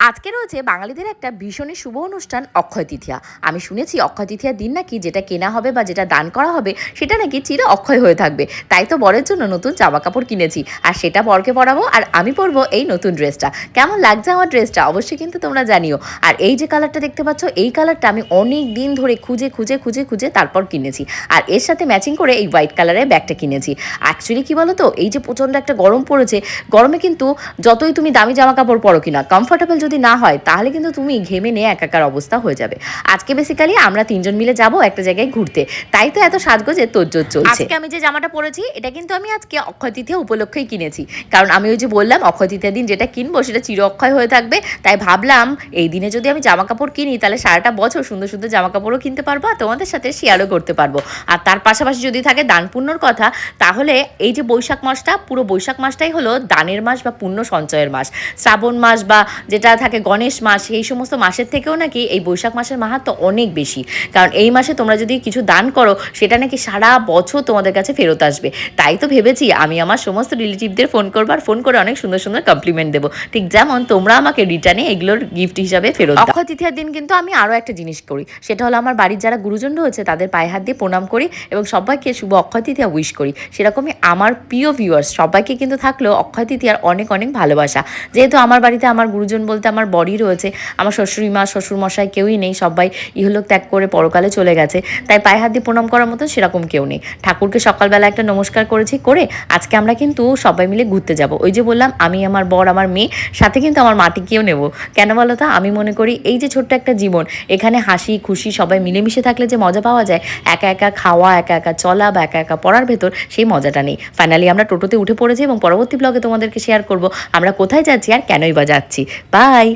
আজকে রয়েছে বাঙালিদের একটা ভীষণই শুভ অনুষ্ঠান অক্ষয় তৃতীয়া। আমি শুনেছি অক্ষয় তৃতীয়ার দিন নাকি যেটা কেনা হবে বা যেটা দান করা হবে সেটা নাকি চির অক্ষয় হয়ে থাকবে। তাই তো বরের জন্য নতুন জামা কাপড় কিনেছি আর সেটা বরকে পরাবো আর আমি পরবো এই নতুন ড্রেসটা। কেমন লাগছে আমার ড্রেসটা অবশ্যই কিন্তু তোমরা জানিও। আর এই যে কালারটা দেখতে পাচ্ছ এই কালারটা আমি অনেক দিন ধরে খুঁজে তারপর কিনেছি। আর এর সাথে ম্যাচিং করে এই হোয়াইট কালারের ব্যাগটা কিনেছি। অ্যাকচুয়ালি কি বলো তো, এই যে প্রচণ্ড একটা গরম পড়েছে, গরমে কিন্তু যতই তুমি দামি জামা কাপড় পরো কিনা কমফোর্টেবল যদি না হয় তাহলে কিন্তু তুমি ঘেমে নিয়ে একাকার অবস্থা হয়ে যাবে। আজকে বেসিক্যালি আমরা তিনজন মিলে যাব একটা জায়গায় ঘুরতে, তাই তো এত সাজগোজে তোড়জোড় চলছে। আজকে আমি যে জামাটা পরেছি এটা কিন্তু আমি আজকে অক্ষয় তৃতীয়া উপলক্ষেই কিনেছি, কারণ আমি ওই যে বললাম অক্ষয় তৃতীয়ার দিন যেটা কিনবো সেটা চির অক্ষয় হয়ে থাকবে। তাই ভাবলাম এই দিনে যদি আমি জামা কাপড় কিনি তাহলে সারাটা বছর সুন্দর সুন্দর জামা কাপড়ও কিনতে পারবো আর তোমাদের সাথে শেয়ারও করতে পারবো। আর তার পাশাপাশি যদি থাকে দান পুণ্যর কথা, তাহলে এই যে বৈশাখ মাসটা, পুরো বৈশাখ মাসটাই হলো দানের মাস বা পুণ্য সঞ্চয়ের মাস। শ্রাবণ মাস বা যেটা থাকে গণেশ মাস, এই সমস্ত মাসের থেকেও নাকি এই বৈশাখ মাসের মাহাত্ম্য অনেক বেশি, কারণ এই মাসে তোমরা যদি কিছু দান করো সেটা নাকি সারা বছর তোমাদের কাছে ফেরত আসবে। তাই তো ভেবেছি আমি আমার সমস্ত রিলেটিভদের ফোন করবো আর ফোন করে অনেক সুন্দর সুন্দর কমপ্লিমেন্ট দেবো, ঠিক যেমন তোমরা আমাকে রিটার্নে এগুলোর গিফট হিসাবে ফেরত দাও। অক্ষয় তৃতীয়ার দিন কিন্তু আমি আরও একটা জিনিস করি, সেটা হলো আমার বাড়ির যারা গুরুজন রয়েছে তাদের পায়ে হাত দিয়ে প্রণাম করি এবং সবাইকে শুভ অক্ষয় তৃতীয়া উইশ করি। সেরকমই আমার প্রিয় ভিউয়ার্স সবাইকে কিন্তু থাকলেও অক্ষয় তৃতীয়ার অনেক অনেক ভালোবাসা। যেহেতু আমার বাড়িতে আমার গুরুজন বলতে আমার বড়ই রয়েছে, আমার শ্বশুরি মা শ্বশুরমশাই কেউই নেই, সবাই ইহলোক ত্যাগ করে পরকালে চলে গেছে, তাই পায়ে হাত দিয়ে প্রণাম করার মতো সেরকম কেউ নেই। ঠাকুরকে সকালবেলা একটা নমস্কার করেছি, করে আজকে আমরা কিন্তু সবাই মিলে ঘুরতে যাব। ওই যে বললাম আমি, আমার বর, আমার মেয়ে, সাথে কিন্তু আমার মাটিকেও নেব। কেন বলো তো, আমি মনে করি এই যে ছোট্ট একটা জীবন, এখানে হাসি খুশি সবাই মিলেমিশে থাকলে যে মজা পাওয়া যায়, একা একা খাওয়া, একা একা চলা বা একা একা পড়ার ভেতর সেই মজাটা নেই। ফাইনালি আমরা টোটোতে উঠে পড়েছি এবং পরবর্তী ব্লগে তোমাদেরকে শেয়ার করব আমরা কোথায় যাচ্ছি আর কেনই বা যাচ্ছি। বাই।